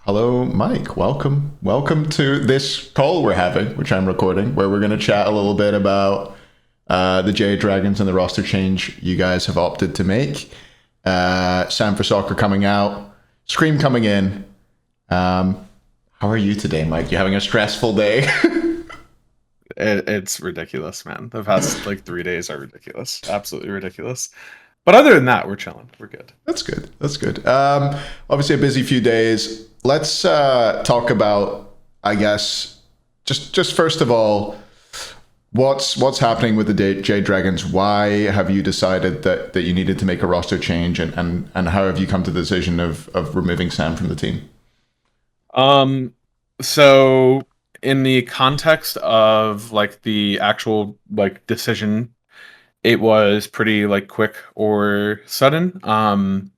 Hello, Mike. Welcome to this call we're having, which I'm recording, where we're going to chat a little bit about the Jade Dragons and the roster change you guys have opted to make. Sam for Soccer coming out, Scream coming in. How are you today, Mike? You having a stressful day? It's ridiculous, man. The past like 3 days are ridiculous, absolutely ridiculous. But other than that, we're chilling. We're good. That's good. That's good. Obviously, a busy few days. Let's talk about, I guess, just first of all, what's happening with the Jade Dragons? Why have you decided that you needed to make a roster change, and how have you come to the decision of removing Sam from the team? Um, so in the context of like the actual like decision, it was pretty like quick or sudden.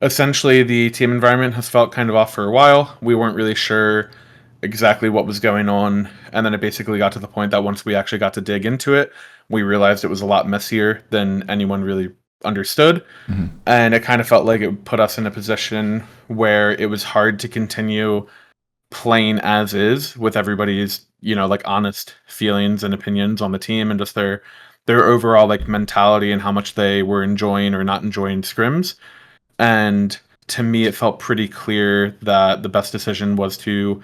Essentially, the team environment has felt kind of off for a while. We weren't really sure exactly what was going on, and then it basically got to the point that once we actually got to dig into it, we realized it was a lot messier than anyone really understood, Mhm. and it kind of felt like it put us in a position where it was hard to continue playing as is with everybody's like honest feelings and opinions on the team and just their overall like mentality and how much they were enjoying or not enjoying scrims. And to me, it felt pretty clear that the best decision was to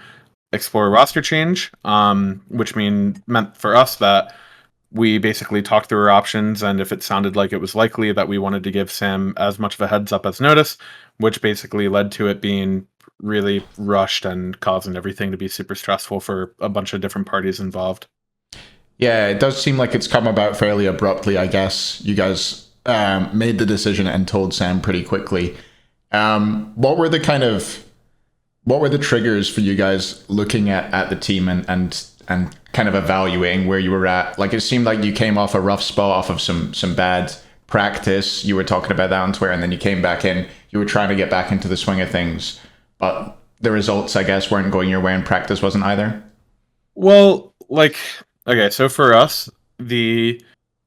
explore a roster change, which meant for us that we basically talked through our options, and if it sounded like it was likely that we wanted to give Sam as much of a heads up as notice, which basically led to it being really rushed and causing everything to be super stressful for a bunch of different parties involved. Yeah, it does seem like it's come about fairly abruptly. I guess you guys made the decision and told Sam pretty quickly. What were the triggers for you guys looking at the team and kind of evaluating where you were at? Like it seemed like you came off a rough spot off of some bad practice. You were talking about that on Twitter, and then you came back in. You were trying to get back into the swing of things, but the results, I guess, weren't going your way, and practice wasn't either. Well, like, okay, so for us, the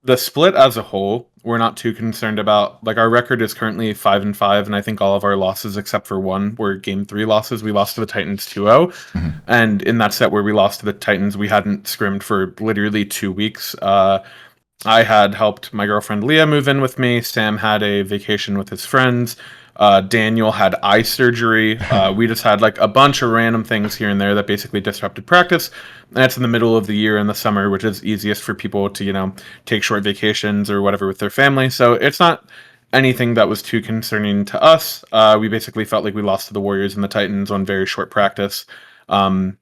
the split as a whole, we're not too concerned about. Like, our record is currently 5-5, and I think all of our losses except for one were game three losses. We lost to the Titans 2-0, Mhm. and in that set where we lost to the Titans, we hadn't scrimmed for literally 2 weeks. I had helped my girlfriend Leah move in with me. Sam had a vacation with his friends. Daniel had eye surgery. We just had like a bunch of random things here and there that basically disrupted practice. And it's in the middle of the year in the summer, which is easiest for people to, take short vacations or whatever with their family. So it's not anything that was too concerning to us. We basically felt like we lost to the Warriors and the Titans on very short practice. Um,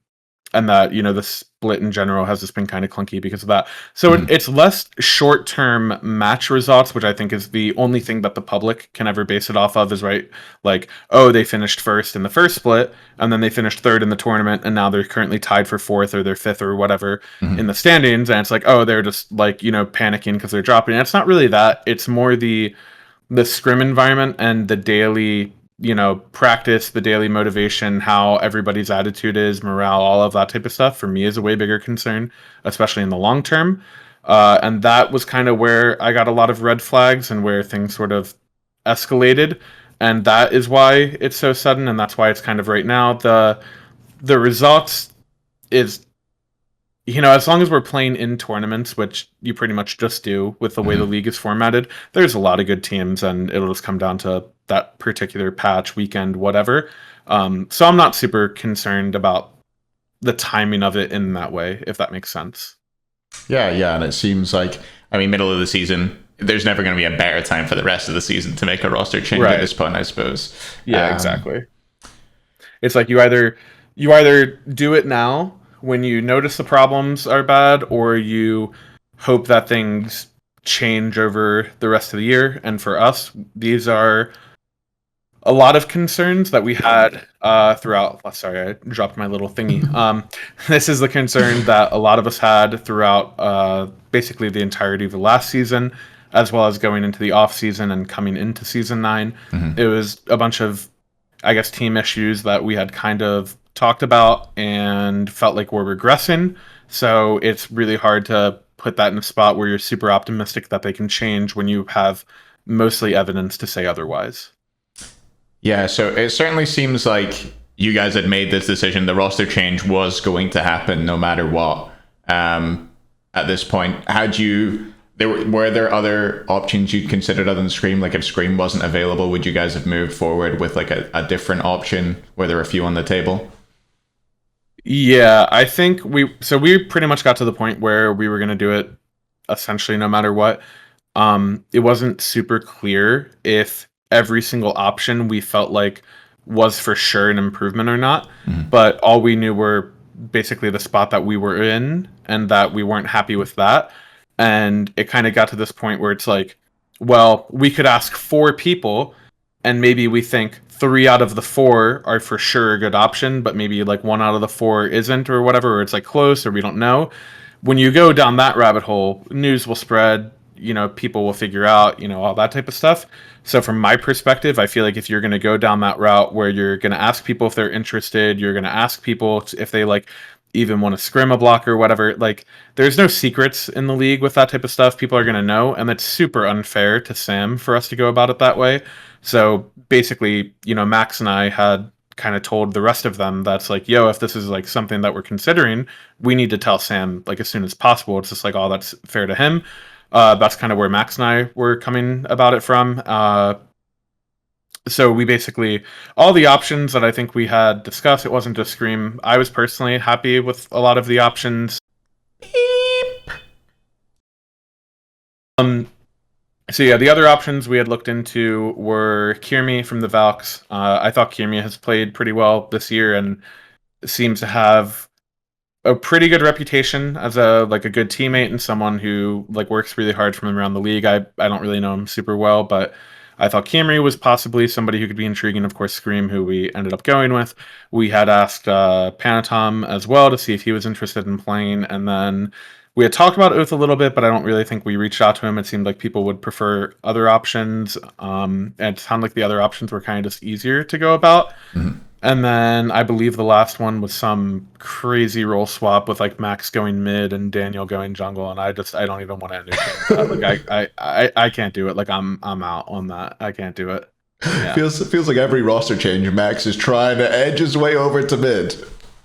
and that the split in general has just been kind of clunky because of that. So Mhm. it's less short-term match results, which I think is the only thing that the public can ever base it off of, is right, like, oh, they finished first in the first split and then they finished third in the tournament and now they're currently tied for fourth or they're fifth or whatever in Mhm. the standings, and it's like, oh, they're just like panicking because they're dropping. And it's not really that. It's more the scrim environment and the daily practice, the daily motivation, how everybody's attitude is, morale, all of that type of stuff for me is a way bigger concern, especially in the long term. And that was kind of where I got a lot of red flags and where things sort of escalated, and that is why it's so sudden, and that's why it's kind of right now. The results is, as long as we're playing in tournaments, which you pretty much just do with the way the Mhm. league is formatted, there's a lot of good teams, and it'll just come down to that particular patch, weekend, whatever. So I'm not super concerned about the timing of it in that way, if that makes sense. Yeah, yeah, and it seems like, I mean, middle of the season, there's never going to be a better time for the rest of the season to make a roster change at Right. this point, I suppose. Yeah, Um, exactly. It's like you either do it now when you notice the problems are bad, or you hope that things change over the rest of the year. And for us, these are a lot of concerns that we had throughout. Sorry, I dropped my little thingy. This is the concern that a lot of us had throughout basically the entirety of the last season, as well as going into the off season and coming into season 9. It mhm. was a bunch of, I guess, team issues that we had kind of talked about and felt like we're regressing. So it's really hard to put that in a spot where you're super optimistic that they can change when you have mostly evidence to say otherwise. Yeah, so it certainly seems like you guys had made this decision. The roster change was going to happen no matter what. At this point, were there other options you'd considered other than Scream? Like if Scream wasn't available, would you guys have moved forward with like a different option? Were there a few on the table? Yeah, I think we pretty much got to the point where we were going to do it essentially no matter what. It wasn't super clear if every single option we felt like was for sure an improvement or not, but all we knew were basically the spot that we were in and that we weren't happy with that. And it kind of got to this point where it's like, well, we could ask 4 people and maybe we think 3 out of the 4 are for sure a good option, but maybe like 1 out of the 4 isn't or whatever, or it's like close or we don't know. When you go down that rabbit hole, news will spread, people will figure out, all that type of stuff. So from my perspective, I feel like if you're going to go down that route where you're going to ask people if they're interested, you're going to ask people if they like even want to scrim a block or whatever, like there's no secrets in the league with that type of stuff. People are going to know, and that's super unfair to Sam for us to go about it that way. So basically, Max and I had kind of told the rest of them that's like, yo, if this is like something that we're considering, we need to tell Sam like as soon as possible. It's just like, oh, that's fair to him. That's kind of where Max and I were coming about it from. So we basically, all the options that I think we had discussed, it wasn't just Scream. I was personally happy with a lot of the options. So yeah, the other options we had looked into were Kierme from the Valks. I thought Kierme has played pretty well this year and seems to have a pretty good reputation as a good teammate and someone who like works really hard from around the league. I don't really know him super well, but I thought Camry was possibly somebody who could be intriguing. Of course, Scream, who we ended up going with. We had asked Panatom as well to see if he was interested in playing, and then we had talked about Oath a little bit, but I don't really think we reached out to him. It seemed like people would prefer other options, and it sounded like the other options were kind of just easier to go about. Mm-hmm. And then I believe the last one was some crazy role swap with like Max going mid and Daniel going jungle, and I don't even want to entertain that. Like I can't do it. Like I'm out on that. I can't do it. Yeah. Feels like every roster change, Max is trying to edge his way over to mid.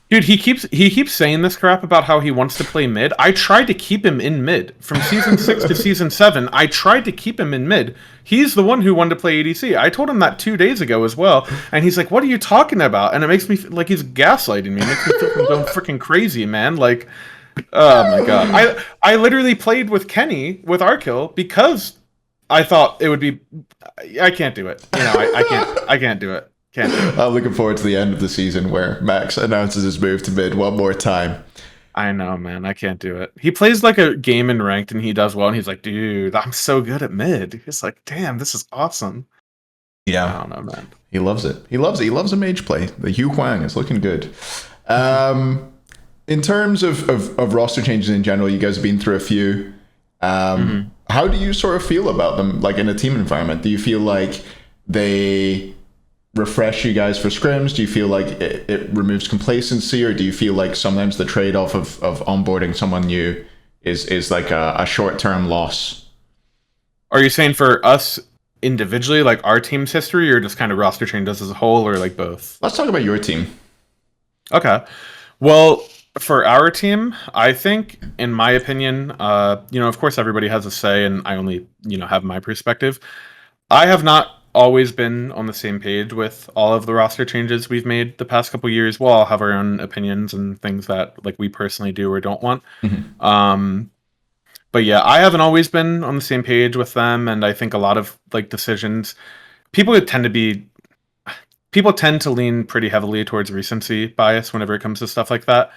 Dude, he keeps saying this crap about how he wants to play mid. I tried to keep him in mid from season 6 to season 7. I tried to keep him in mid. He's the one who wanted to play ADC. I told him that 2 days ago as well, and he's like, "What are you talking about?" And it makes me feel like he's gaslighting me. It makes me feel going freaking crazy, man. Like, oh my god, I literally played with Kenny with Arkil because I thought it would be. I can't do it. I can't do it. I'm looking forward to the end of the season where Max announces his move to mid one more time. I know, man. I can't do it. He plays like a game in ranked and he does well. And he's like, dude, I'm so good at mid. He's like, damn, this is awesome. Yeah. I don't know, man. He loves it. He loves it. He loves a mage play. The Hugh Huang is looking good. In terms of roster changes in general, you guys have been through a few. How do you sort of feel about them, like in a team environment? Do you feel like they refresh you guys for scrims? Do you feel like it removes complacency, or do you feel like sometimes the trade-off of onboarding someone new is like a short-term loss? Are you saying for us individually, like our team's history, or just kind of roster changes as a whole, or like both? Let's talk about your team. Okay. Well, for our team, I think, in my opinion, of course everybody has a say, and I only, have my perspective. I have not always been on the same page with all of the roster changes we've made the past couple years. We'll all have our own opinions and things that like we personally do or don't want. But yeah, I haven't always been on the same page with them, and I think a lot of like decisions, people tend to lean pretty heavily towards recency bias whenever it comes to stuff like that.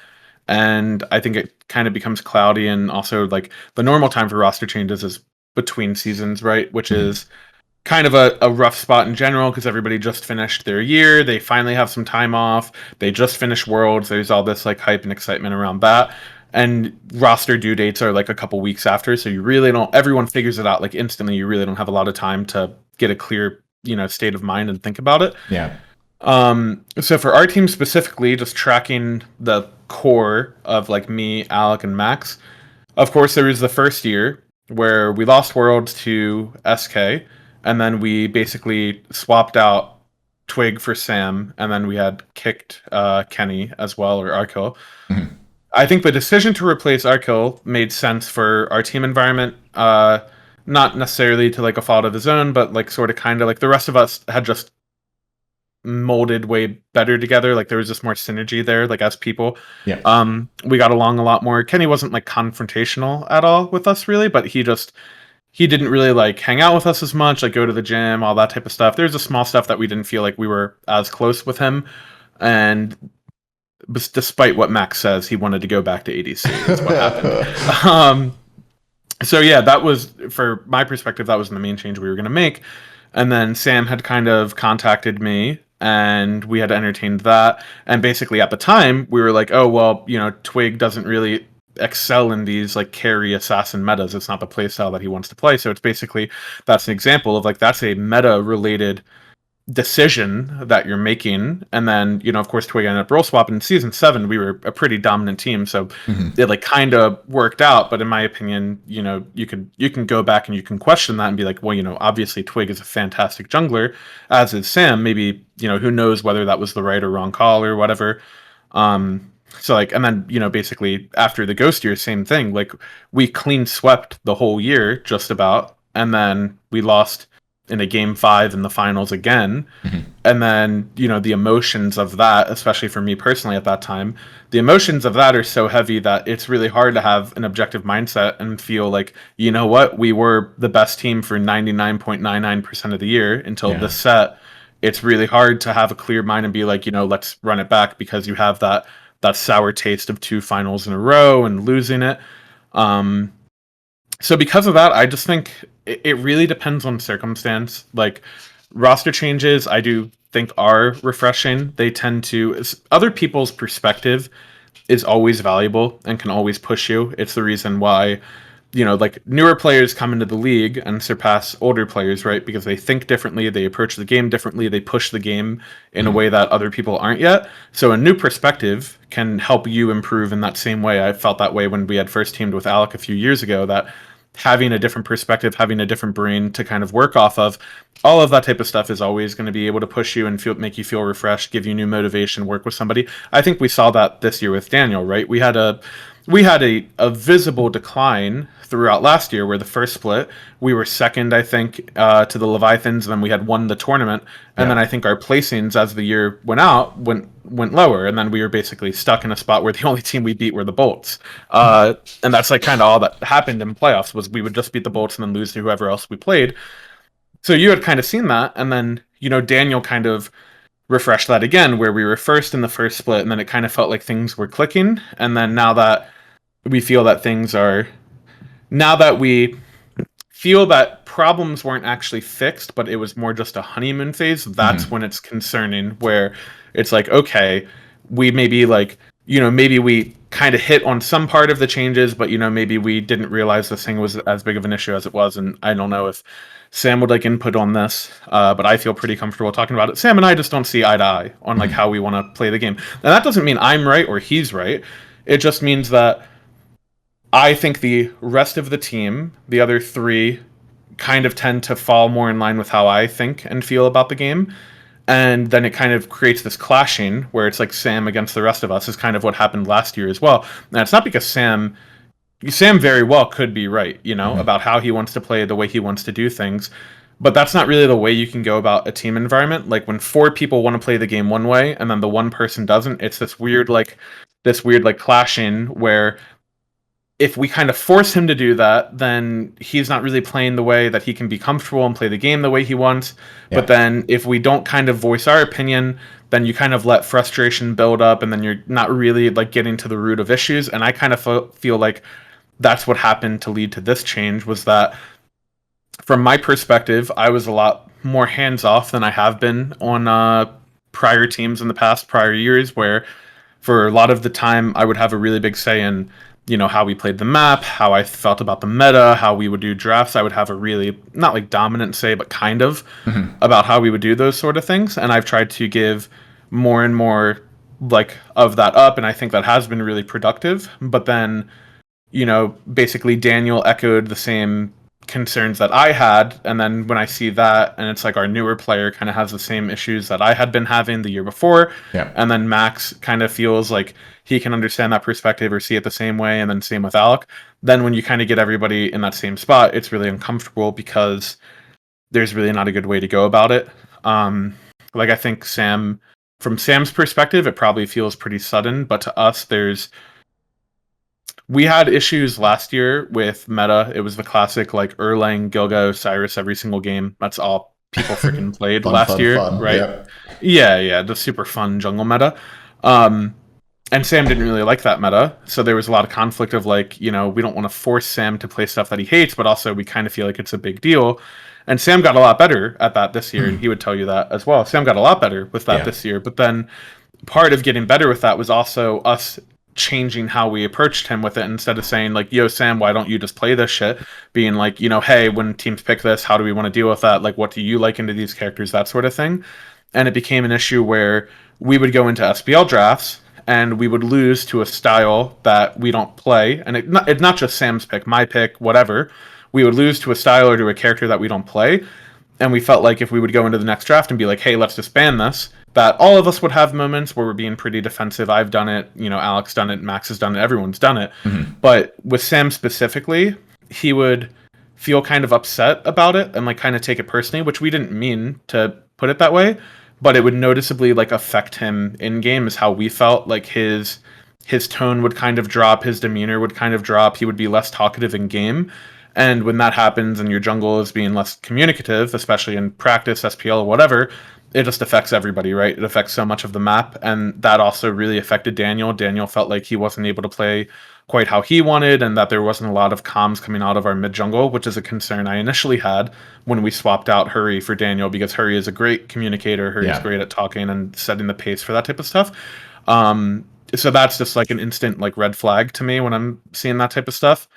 And I think it kind of becomes cloudy, and also like the normal time for roster changes is between seasons, right? Which is kind of a rough spot in general because everybody just finished their year. They finally have some time off. They just finished Worlds. There's all this like hype and excitement around that. And roster due dates are like a couple weeks after. So you really don't, everyone figures it out like instantly. You really don't have a lot of time to get a clear, state of mind and think about it. Yeah. So for our team specifically, just tracking the core of like me, Alec, and Max, of course, there was the first year where we lost Worlds to SK. And then we basically swapped out Twig for Sam, and then we had kicked Kenny as well, or Arkil. Mhm. I think the decision to replace Arkil made sense for our team environment. Not necessarily to like a fault of his own, but like sort of kind of like the rest of us had just molded way better together. Like there was just more synergy there, like as people. Yeah. We got along a lot more. Kenny wasn't like confrontational at all with us really, but he didn't really like hang out with us as much, like go to the gym, all that type of stuff. There's a small stuff that we didn't feel like we were as close with him. And despite what Max says, he wanted to go back to ADC is what happened. So yeah, that was, for my perspective, that was the main change we were going to make. And then Sam had kind of contacted me and we had entertained that. And basically at the time we were like, oh, well, Twig doesn't really excel in these like carry assassin metas. It's not the playstyle that he wants to play. So it's basically, that's an example of like, that's a meta related decision that you're making. And then of course Twig ended up role swapping. In season 7 we were a pretty dominant team, so it like kind of worked out. But in my opinion, you can go back and you can question that and be like, well, obviously Twig is a fantastic jungler, as is Sam. Maybe who knows whether that was the right or wrong call or whatever. So like, and then basically after the Ghost year, same thing. Like we clean swept the whole year just about, and then we lost in a game 5 in the finals again. And then the emotions of that, especially for me personally at that time, the emotions of that are so heavy that it's really hard to have an objective mindset and feel like, what, we were the best team for 99.99% of the year until this set. It's really hard to have a clear mind and be like, let's run it back, because you have that sour taste of 2 finals in a row and losing it. So because of that, I just think it really depends on circumstance. Like roster changes, I do think are refreshing. They tend to, other people's perspective is always valuable and can always push you. It's the reason why, like newer players come into the league and surpass older players, right? Because they think differently, they approach the game differently, they push the game in a way that other people aren't yet. So a new perspective can help you improve in that same way. I felt that way when we had first teamed with Alec a few years ago, that having a different perspective, having a different brain to kind of work off of, all of that type of stuff is always going to be able to push you and make you feel refreshed, give you new motivation, work with somebody. I think we saw that this year with Daniel, right? We had a visible decline throughout last year, where the first split we were second, I think, to the Leviathans, and then we had won the tournament, and then I think our placings as the year went out went lower, and then we were basically stuck in a spot where the only team we beat were the Bolts, and that's like kind of all that happened in playoffs, was we would just beat the Bolts and then lose to whoever else we played. So you had kind of seen that, and then Daniel kind of refreshed that again, where we were first in the first split, and then it kind of felt like things were clicking, and then now that we feel that we feel that problems weren't actually fixed, but it was more just a honeymoon phase, that's when it's concerning, where it's like, okay, we maybe like, maybe we kind of hit on some part of the changes, but maybe we didn't realize this thing was as big of an issue as it was. And I don't know if Sam would like input on this, but I feel pretty comfortable talking about it. Sam and I just don't see eye to eye on like how we want to play the game. And that doesn't mean I'm right or he's right. It just means that I think the rest of the team, the other 3, kind of tend to fall more in line with how I think and feel about the game. And then it kind of creates this clashing where it's like Sam against the rest of us, is kind of what happened last year as well. And it's not because Sam very well could be right, about how he wants to play, the way he wants to do things. But that's not really the way you can go about a team environment. Like when 4 people want to play the game one way and then the one person doesn't, it's this weird clashing where if we kind of force him to do that, then he's not really playing the way that he can be comfortable and play the game the way he wants. But then if we don't kind of voice our opinion, then you kind of let frustration build up, and then you're not really like getting to the root of issues. And I kind of feel like that's what happened to lead to this change, was that from my perspective, I was a lot more hands-off than I have been on prior teams in the past, prior years, where for a lot of the time I would have a really big say in how we played the map, how I felt about the meta, how we would do drafts. I would have a really, not like dominant say, but kind of about how we would do those sort of things. And I've tried to give more and more like of that up, and I think that has been really productive. But then, basically Daniel echoed the same concerns that I had, and then when I see that, and it's like our newer player kind of has the same issues that I had been having the year before, Yeah. and then Max kind of feels like he can understand that perspective or see it the same way, and then same with Alec. Then when you kind of get everybody in that same spot, it's really uncomfortable because there's really not a good way to go about it. Like I think from Sam's perspective, it probably feels pretty sudden, but to us, we had issues last year with meta. It was the classic like Erlang, Gilga, Cyrus every single game. That's all people freaking played Fun, last fun, year, fun. right? Yeah. Yeah, the super fun jungle meta. Um, and Sam didn't really like that meta, so there was a lot of conflict of like, we don't want to force Sam to play stuff that he hates, but also we kind of feel like it's a big deal. And Sam got a lot better at that this year, and he would tell you that as well. Sam got a lot better with that this year, but then part of getting better with that was also us changing how we approached him with it. Instead of saying like, yo Sam, why don't you just play this shit, being like, hey, when teams pick this, how do we want to deal with that, like what do you like into these characters, that sort of thing. And it became an issue where we would go into SPL drafts and we would lose to a style that we don't play, and it's not just Sam's pick, my pick, whatever. We would lose to a style or to a character that we don't play, and we felt like if we would go into the next draft and be like, hey, let's disband this, that all of us would have moments where we're being pretty defensive. I've done it, Alex done it, Max has done it, everyone's done it. But with Sam specifically, he would feel kind of upset about it and like kind of take it personally, which we didn't mean to put it that way, but it would noticeably like affect him in game, is how we felt. Like his tone would kind of drop, his demeanor would kind of drop, he would be less talkative in game. And when that happens and your jungle is being less communicative, especially in practice, SPL, or whatever, it just affects everybody, right? It affects so much of the map. And that also really affected Daniel. Daniel felt like he wasn't able to play quite how he wanted, and that there wasn't a lot of comms coming out of our mid jungle, which is a concern I initially had when we swapped out Hurry for Daniel, because Hurry is a great communicator. Hurry's great at talking and setting the pace for that type of stuff. So that's just like an instant like red flag to me when I'm seeing that type of stuff.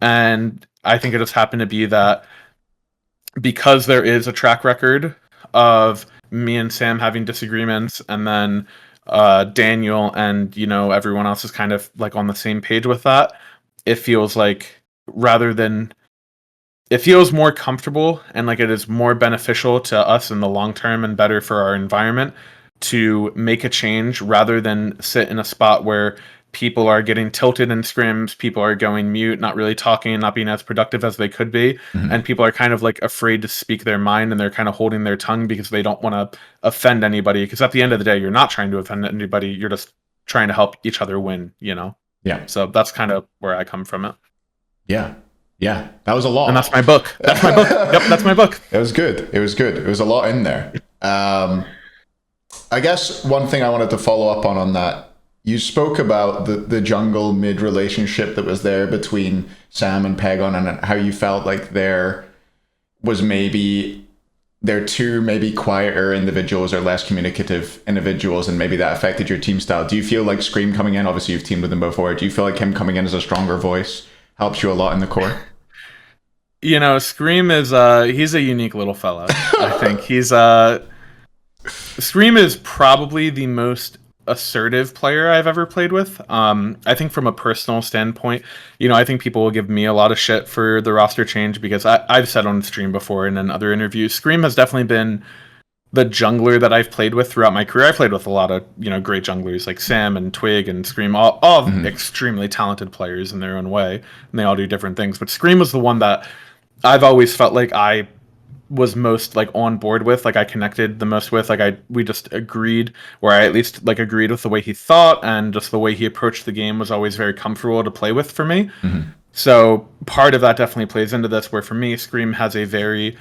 And I think it just happened to be that because there is a track record of me and Sam having disagreements, and then Daniel and everyone else is kind of like on the same page with that, it feels like it feels more comfortable and like it is more beneficial to us in the long term and better for our environment to make a change rather than sit in a spot where people are getting tilted in scrims, people are going mute, not really talking, not being as productive as they could be, and people are kind of like afraid to speak their mind, and they're kind of holding their tongue because they don't want to offend anybody, because at the end of the day, you're not trying to offend anybody, you're just trying to help each other win. Yeah. So that's kind of where I come from it. Yeah. That was a lot. And that's my book. Yep, that's my book. It was good. It was a lot in there. I guess one thing I wanted to follow up on that, you spoke about the jungle mid relationship that was there between Sam and Pegon, and how you felt like there was maybe two maybe quieter individuals or less communicative individuals, and maybe that affected your team style. Do you feel like Scream coming in, obviously you've teamed with him before, do you feel like him coming in as a stronger voice helps you a lot in the core? Scream is he's a unique little fella. I think Scream is probably the most assertive player I've ever played with. I think from a personal standpoint, I think people will give me a lot of shit for the roster change, because I've said on stream before and in other interviews, Scream has definitely been the jungler that I've played with throughout my career. I played with a lot of, great junglers like Sam and Twig and Scream, all extremely talented players in their own way, and they all do different things. But Scream was the one that I've always felt like I was most like on board with, like I connected the most with, like we just agreed, or I at least like agreed with the way he thought, and just the way he approached the game was always very comfortable to play with for me. So part of that definitely plays into this, where for me, Scream has a very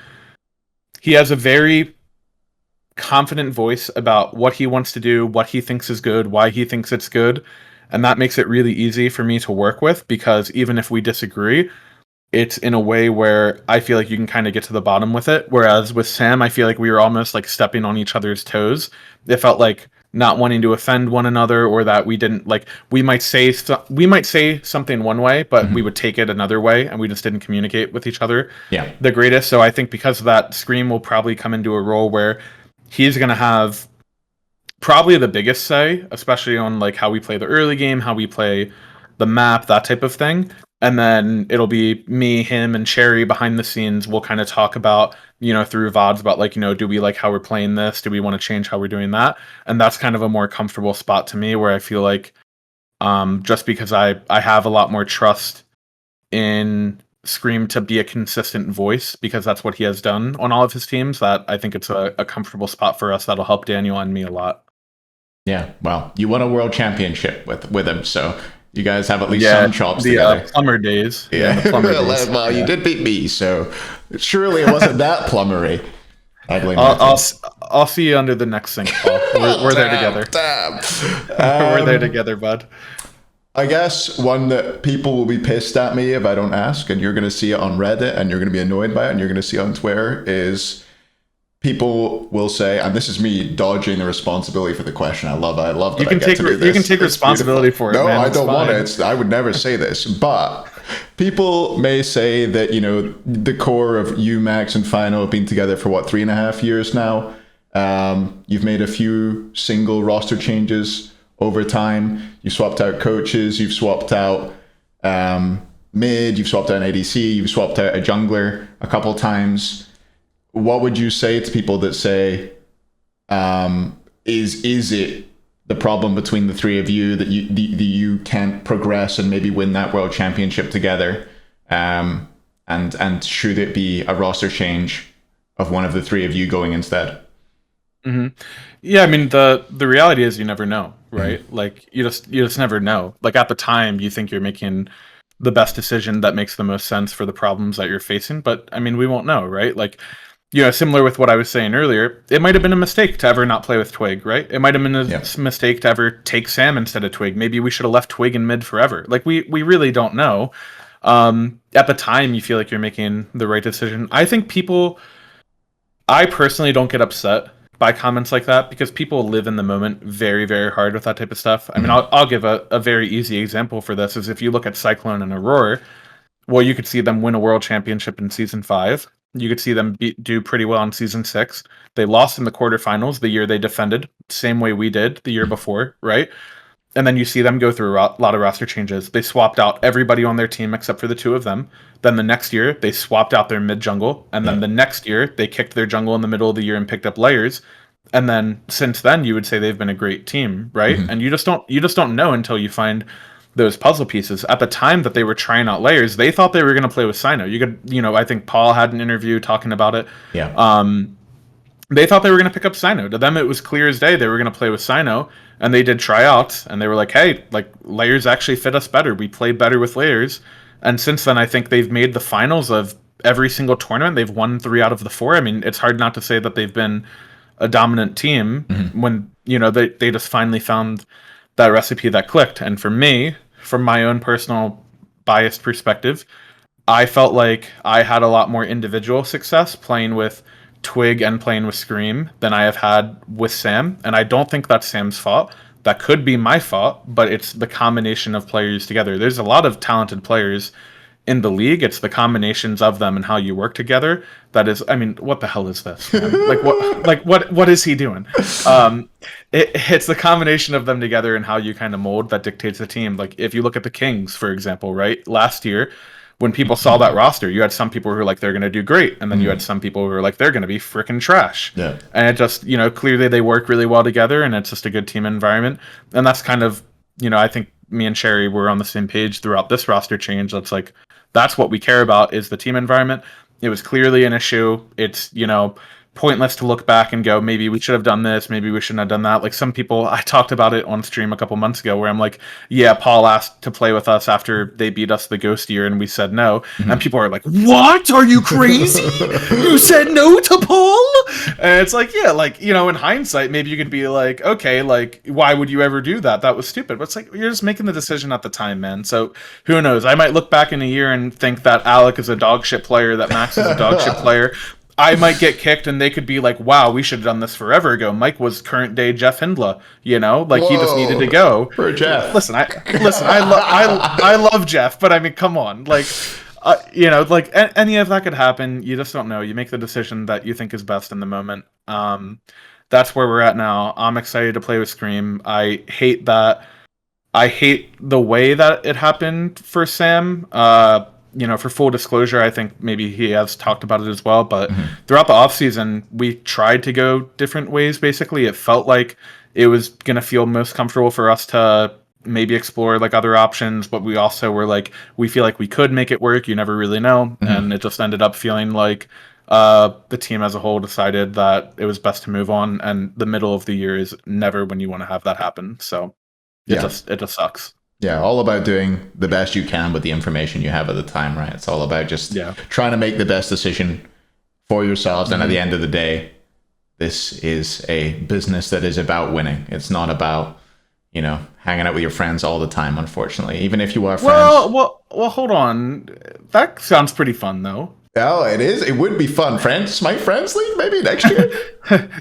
confident voice about what he wants to do, what he thinks is good, why he thinks it's good, and that makes it really easy for me to work with, because even if we disagree, it's in a way where I feel like you can kind of get to the bottom with it. Whereas with Sam, I feel like we were almost like stepping on each other's toes. It felt like not wanting to offend one another, or that we didn't like, we might say something one way, but we would take it another way, and we just didn't communicate with each other the greatest. So I think because of that, Scream will probably come into a role where he's going to have probably the biggest say, especially on like how we play the early game, how we play the map, that type of thing. and then it'll be me, him, and Cherry behind the scenes. We'll kind of talk about, through VODs about like, do we like how we're playing this? Do we want to change how we're doing that? And that's kind of a more comfortable spot to me where I feel like, just because I have a lot more trust in Scream to be a consistent voice, because that's what he has done on all of his teams, that I think it's a comfortable spot for us that'll help Daniel and me a lot. Yeah, well, you won a world championship with him, so you guys have at least some chops together. Plumber days. Yeah, the plumber days. Well, you did beat me, so surely it wasn't that plumbery. I'll see you under the next sink, Paul. We're there together. We're there together, bud. I guess one that people will be pissed at me if I don't ask, and you're going to see it on Reddit, and you're going to be annoyed by it, and you're going to see it on Twitter, is people will say, and this is me dodging the responsibility for the question. I love that you can I get to do this. You can take responsibility for it. No, man. I don't want it. I would never say this, but people may say that, the core of you, Max, and Fino have been together for 3.5 years now. You've made a few single roster changes over time. You swapped out coaches, you've swapped out mid, you've swapped out an ADC, you've swapped out a jungler a couple times. What would you say to people that say, is it the problem between the three of you that you can't progress and maybe win that world championship together? And should it be a roster change of one of the three of you going instead? Mm-hmm. Yeah, I mean, the reality is you never know, right? Mm-hmm. Like you just never know. Like at the time you think you're making the best decision that makes the most sense for the problems that you're facing, but I mean, we won't know, right? Like, similar with what I was saying earlier, it might have been a mistake to ever not play with Twig, right? It might have been a mistake to ever take Sam instead of Twig. Maybe we should have left Twig in mid forever. Like we really don't know. At the time you feel like you're making the right decision. I personally don't get upset by comments like that, because people live in the moment very, very hard with that type of stuff. I mean, I'll give a very easy example for this, is if you look at Cyclone and Aurora, well, you could see them win a world championship in season 5. You could see them do pretty well in season 6. They lost in the quarterfinals the year they defended, same way we did the year before, right? And then you see them go through a lot of roster changes. They swapped out everybody on their team except for the two of them. Then the next year, they swapped out their mid jungle. And then the next year, they kicked their jungle in the middle of the year and picked up layers. And then since then, you would say they've been a great team, right? Mm-hmm. And you just don't know until you find those puzzle pieces. At the time that they were trying out layers, they thought they were going to play with Sino. I think Paul had an interview talking about it. Yeah. They thought they were going to pick up Sino. To them, it was clear as day they were going to play with Sino, and they did tryouts, and they were like, hey, like, layers actually fit us better. We play better with layers. And since then, I think they've made the finals of every single tournament. They've won 3 out of the 4. I mean, it's hard not to say that they've been a dominant team when, they just finally found that recipe that clicked. And for me, from my own personal biased perspective, I felt like I had a lot more individual success playing with Twig and playing with Scream than I have had with Sam. And I don't think that's Sam's fault. That could be my fault, but it's the combination of players together. There's a lot of talented players in the league. It's the combinations of them and how you work together that is, I mean, what the hell is this, man? what is he doing? It's the combination of them together and how you kind of mold that dictates the team. Like if you look at the Kings, for example, right? Last year, when people saw that roster, you had some people who were like, they're going to do great. And then you had some people who were like, they're going to be freaking trash. Yeah. And it just, clearly they work really well together, and it's just a good team environment. And that's kind of, I think me and Sherry were on the same page throughout this roster change. That's like, that's what we care about, is the team environment. It was clearly an issue. It's, pointless to look back and go, maybe we should have done this, maybe we shouldn't have done that. Like some people, I talked about it on stream a couple months ago where I'm like, yeah, Paul asked to play with us after they beat us the ghost year and we said no. Mm-hmm. And people are like, what? Are you crazy? You said no to Paul? And it's like, yeah, like, in hindsight, maybe you could be like, okay, like, why would you ever do that? That was stupid. But it's like, you're just making the decision at the time, man. So who knows? I might look back in a year and think that Alec is a dog shit player, that Max is a dog shit player. I might get kicked and they could be like, wow, we should have done this forever ago. Mike was current day Jeff Hindla, like he just needed to go. For Jeff. Listen, I love Jeff, but I mean, come on. Like, like any of that could happen. You just don't know. You make the decision that you think is best in the moment. That's where we're at now. I'm excited to play with Scream. I hate that I hate the way that it happened for Sam. For full disclosure, I think maybe he has talked about it as well, but Mhm. throughout the offseason, we tried to go different ways, basically. It felt like it was going to feel most comfortable for us to maybe explore like other options, but we also were like, we feel like we could make it work. You never really know. And Mhm. it just ended up feeling like the team as a whole decided that it was best to move on. And the middle of the year is never when you want to have that happen. So Yeah. it just sucks. Yeah, all about doing the best you can with the information you have at the time, right? It's all about just Yeah. trying to make the best decision for yourselves. And at Mhm. the end of the day, this is a business that is about winning. It's not about, hanging out with your friends all the time, unfortunately. Even if you are friends. Hold on. That sounds pretty fun, though. Oh, it is. It would be fun. Friends, my friends league, maybe next year.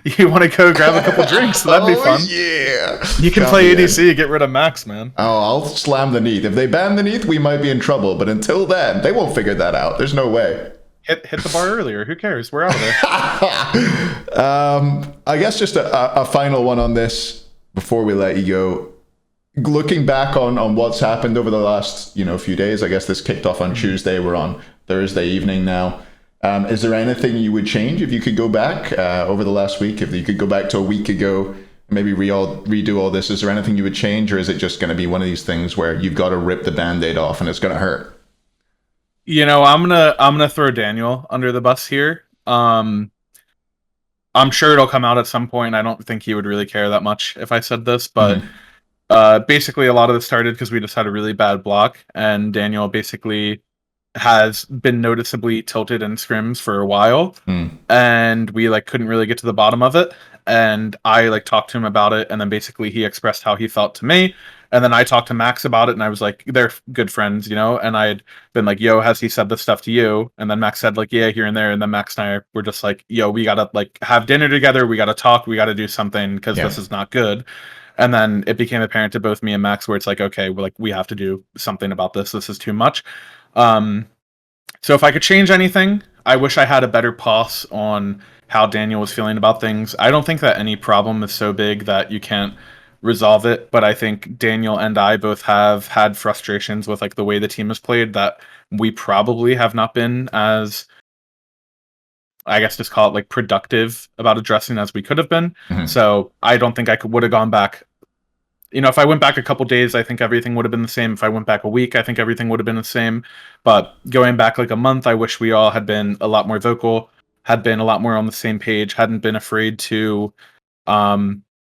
You want to go grab a couple drinks? That'd be Oh, fun. yeah. You can Count play me in. ADC, get rid of Max, man. Oh, I'll slam the Neath. If they ban the Neath, we might be in trouble. But until then, they won't figure that out. There's no way. Hit the bar earlier. Who cares? We're out of there. I guess just a final one on this before we let you go. Looking back on what's happened over the last few days, I guess this kicked off on Tuesday. We're on Thursday evening now. Is there anything you would change if you could go back over the last week? If you could go back to a week ago, maybe redo all this, is there anything you would change, or is it just going to be one of these things where you've got to rip the Band-Aid off and it's going to hurt? I'm gonna throw Daniel under the bus here. I'm sure it'll come out at some point. I don't think he would really care that much if I said this, but Mm-hmm. basically a lot of this started because we just had a really bad block, and Daniel basically has been noticeably tilted in scrims for a while, Mm. and we like couldn't really get to the bottom of it. And I like talked to him about it, and then basically he expressed how he felt to me, and then I talked to Max about it, and I was like, they're good friends, and I had been like, yo, has he said this stuff to you? And then Max said like, yeah, here and there, and then Max and I were just like, yo, we gotta like have dinner together, we gotta talk, we gotta do something because Yeah. this is not good. And then it became apparent to both me and Max where it's like, okay, we're like, we have to do something about this. This is too much. Um, so if I could change anything, I wish I had a better pulse on how Daniel was feeling about things. I don't think that any problem is so big that you can't resolve it, but I think Daniel and I both have had frustrations with like the way the team has played that we probably have not been as, I guess just call it like productive about addressing as we could have been. Mm-hmm. So I don't think I would have gone back. If I went back a couple days, I think everything would have been the same. If I went back a week, I think everything would have been the same. But going back like a month, I wish we all had been a lot more vocal, had been a lot more on the same page, hadn't been afraid to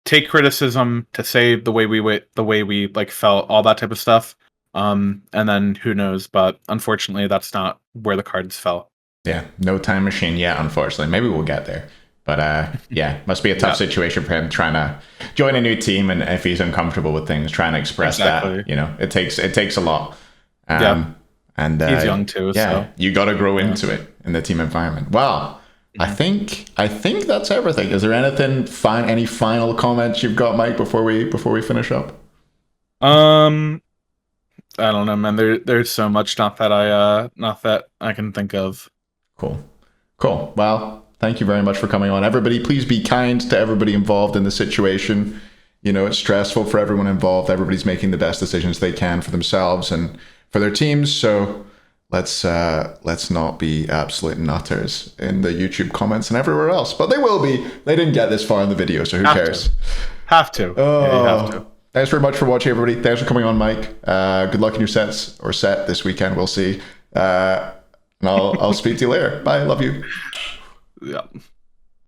take criticism, to say the way we like felt, all that type of stuff. And then who knows? But unfortunately, that's not where the cards fell. Yeah, no time machine yet, unfortunately. Maybe we'll get there. But yeah, must be a tough Yeah. situation for him trying to join a new team, and if he's uncomfortable with things, trying to express Exactly. that. It takes a lot. Yeah. And He's young too, yeah, so you got to grow into it in the team environment. Well, I think that's everything. Is there anything any final comments you've got, Mike, before we finish up? I don't know, man. There's so much not that I can think of. Cool. Well, thank you very much for coming on. Everybody, please be kind to everybody involved in the situation. It's stressful for everyone involved. Everybody's making the best decisions they can for themselves and for their teams. So let's not be absolute nutters in the YouTube comments and everywhere else. But they will be. They didn't get this far in the video, so who cares? Have to. Yeah, you have to. Thanks very much for watching, everybody. Thanks for coming on, Mike. Good luck in your set this weekend. We'll see. And I'll speak to you later. Bye. Love you. Yeah.